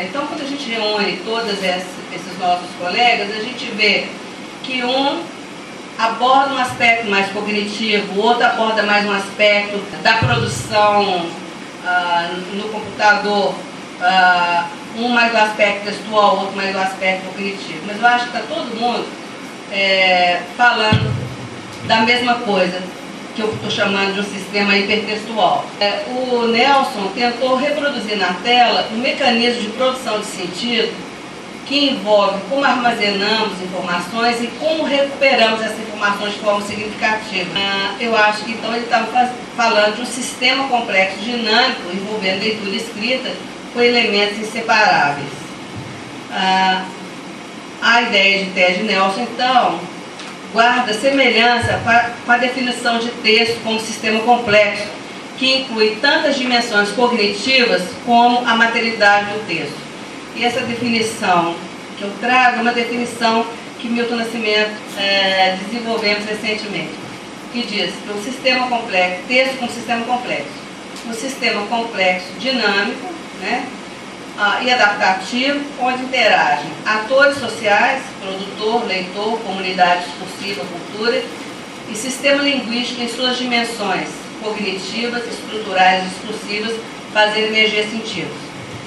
Então, quando a gente reúne todos esses nossos colegas, a gente vê que um aborda um aspecto mais cognitivo, o outro aborda mais um aspecto da produção no computador, um mais do aspecto textual, outro mais do aspecto cognitivo. Mas eu acho que está todo mundo falando da mesma coisa, que eu estou chamando de um sistema hipertextual. O Nelson tentou reproduzir na tela um mecanismo de produção de sentido que envolve como armazenamos informações e como recuperamos essas informações de forma significativa. Eu acho que então ele estava falando de um sistema complexo dinâmico envolvendo leitura e escrita com elementos inseparáveis. A ideia de Ted Nelson, então, guarda semelhança com a definição de texto como sistema complexo, que inclui tantas dimensões cognitivas como a materialidade do texto. E essa definição que eu trago é uma definição que Milton Nascimento desenvolvemos recentemente, que diz que o sistema complexo, texto como sistema complexo, um sistema complexo dinâmico, né, e adaptativo, onde interagem atores sociais, produtor, leitor, comunidade discursiva, cultura, e sistema linguístico em suas dimensões cognitivas, estruturais e discursivas, fazendo emergir sentidos.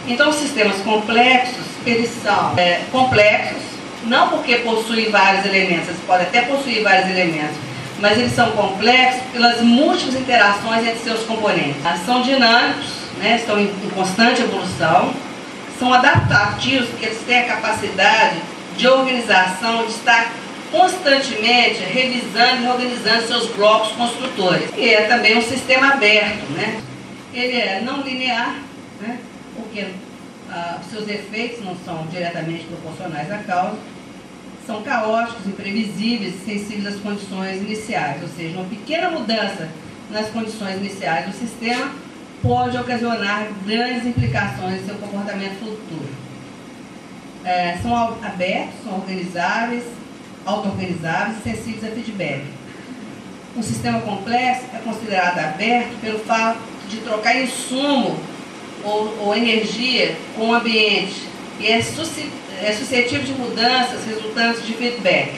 Então, os sistemas complexos, eles são complexos, não porque possuem vários elementos, eles podem até possuir vários elementos, mas eles são complexos pelas múltiplas interações entre seus componentes. São dinâmicos, né, estão em constante evolução, são adaptativos, porque eles têm a capacidade de organização, de estar constantemente revisando e reorganizando seus blocos construtores. E é também um sistema aberto, né? Ele é não linear, né? Porque seus efeitos não são diretamente proporcionais à causa, são caóticos, imprevisíveis e sensíveis às condições iniciais, ou seja, uma pequena mudança nas condições iniciais do sistema pode ocasionar grandes implicações em seu comportamento futuro. São abertos, são organizáveis, auto-organizáveis e sensíveis a feedback. Um sistema complexo é considerado aberto pelo fato de trocar insumo ou energia com o ambiente e é suscetível de mudanças resultantes de feedback,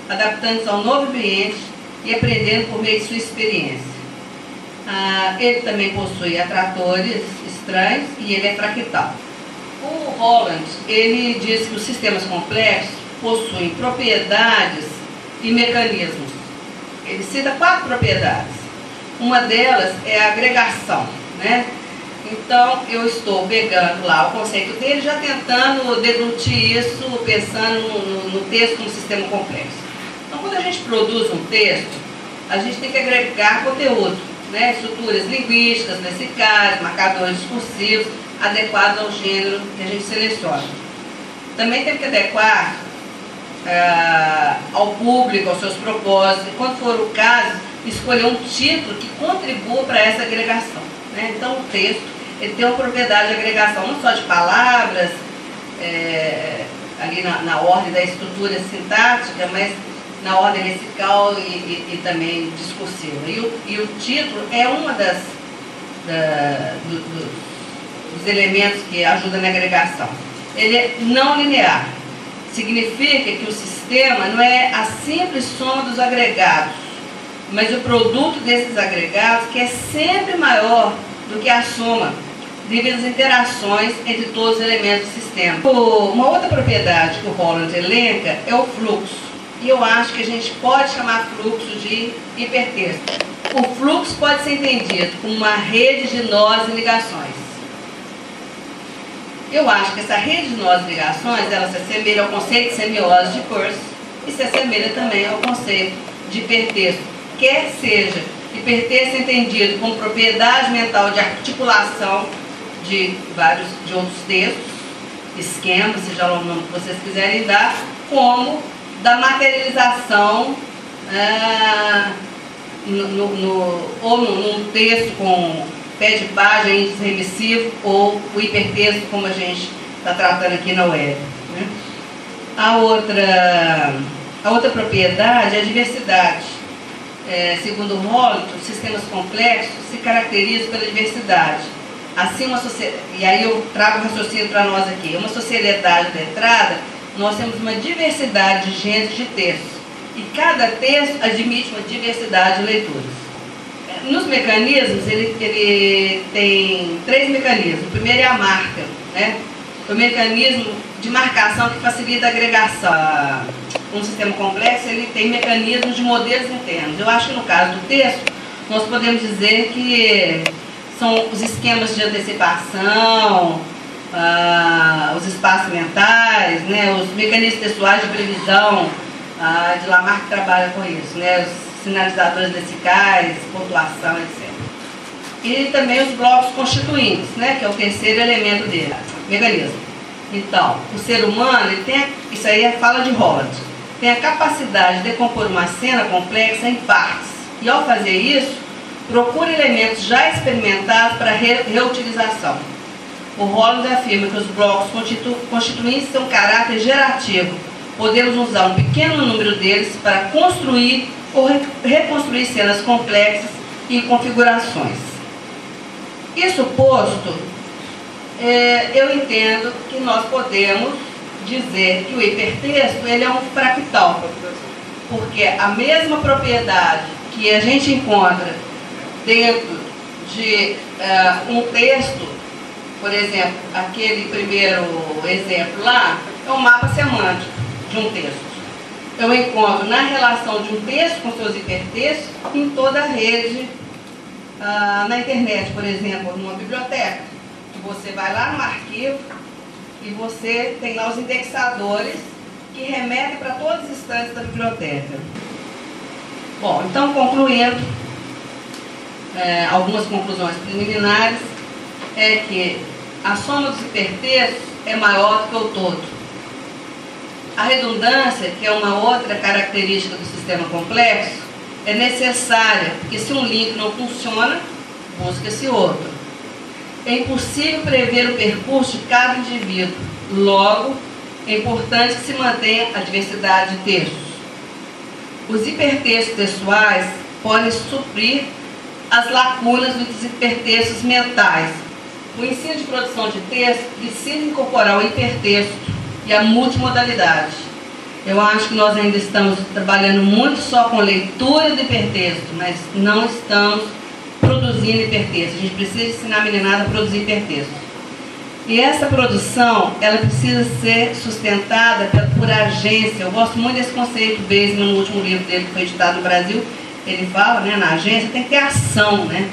adaptando-se ao novo ambiente e aprendendo por meio de sua experiência. Ele também possui atratores estranhos e ele é fractal. O Holland, ele diz que os sistemas complexos possuem propriedades e mecanismos. Ele cita 4 propriedades. Uma delas é a agregação, né? Então, eu estou pegando lá o conceito dele, já tentando deglutir isso, pensando no texto como sistema complexo. Então, quando a gente produz um texto, a gente tem que agregar conteúdo, né? Estruturas linguísticas, lexicais, marcadores discursivos, adequados ao gênero que a gente seleciona. Também tem que adequar ao público, aos seus propósitos, e quando for o caso, escolher um título que contribua para essa agregação, né? Então, o texto ele tem uma propriedade de agregação, não só de palavras, ali na ordem da estrutura sintática, mas na ordem lexical e também discursiva. E o título é uma dos elementos que ajudam na agregação. Ele é não linear. Significa que o sistema não é a simples soma dos agregados, mas o produto desses agregados que é sempre maior do que a soma, devido às interações entre todos os elementos do sistema. Uma outra propriedade que o Holland elenca é o fluxo. E eu acho que a gente pode chamar fluxo de hipertexto. O fluxo pode ser entendido como uma rede de nós e ligações. Eu acho que essa rede de nós e ligações, ela se assemelha ao conceito de semiose de Peirce e se assemelha também ao conceito de hipertexto. Quer seja hipertexto entendido como propriedade mental de articulação de outros textos, esquemas, seja lá o nome que vocês quiserem dar, como da materialização ou num texto com pé de página, índice remissivo, ou o hipertexto, como a gente está tratando aqui na web, né? A outra propriedade é a diversidade. Segundo Holland, os sistemas complexos se caracterizam pela diversidade. Assim, e aí eu trago o raciocínio para nós aqui. Uma sociedade letrada, nós temos uma diversidade de gêneros de textos. E cada texto admite uma diversidade de leituras. Nos mecanismos, ele tem 3 mecanismos. O primeiro é a marca, né? O mecanismo de marcação que facilita a agregação. Um sistema complexo, ele tem mecanismos de modelos internos. Eu acho que no caso do texto, nós podemos dizer que são os esquemas de antecipação, os espaços mentais, né, os mecanismos textuais de previsão, de Lamarck trabalha com isso, né, os sinalizadores lexicais, pontuação, etc. E também os blocos constituintes, né, que é o terceiro elemento dele, mecanismo. Então, o ser humano, ele tem, isso aí é fala de Holland, tem a capacidade de decompor uma cena complexa em partes. E ao fazer isso, procura elementos já experimentados para reutilização. O Holland afirma que os blocos constituintes têm um caráter gerativo. Podemos usar um pequeno número deles para construir ou reconstruir cenas complexas e configurações. Isso posto, eu entendo que nós podemos dizer que o hipertexto ele é um fractal, porque a mesma propriedade que a gente encontra dentro de um texto, por exemplo, aquele primeiro exemplo lá, é um mapa semântico de um texto. Eu encontro na relação de um texto com seus hipertextos em toda a rede, na internet, por exemplo, numa biblioteca. Você vai lá no arquivo e você tem lá os indexadores que remetem para todas as instâncias da biblioteca. Bom, então concluindo, algumas conclusões preliminares é que a soma dos hipertextos é maior do que o todo. A redundância, que é uma outra característica do sistema complexo, é necessária, porque se um link não funciona, busca-se outro. É impossível prever o percurso de cada indivíduo, logo, é importante que se mantenha a diversidade de textos. Os hipertextos textuais podem suprir as lacunas dos hipertextos mentais. O ensino de produção de texto precisa incorporar o hipertexto e a multimodalidade. Eu acho que nós ainda estamos trabalhando muito só com leitura do hipertexto, mas não estamos produzindo hipertexto. A gente precisa ensinar a meninada a produzir hipertexto. E essa produção, ela precisa ser sustentada por agência. Eu gosto muito desse conceito, Baseman, no último livro dele, que foi editado no Brasil, ele fala, né, na agência, tem que ter ação, né?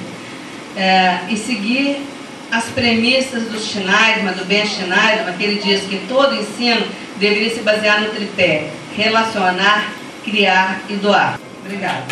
E seguir as premissas do Schneiderman, do Ben Schneiderman, que ele diz que todo ensino deveria se basear no tripé: relacionar, criar e doar. Obrigada.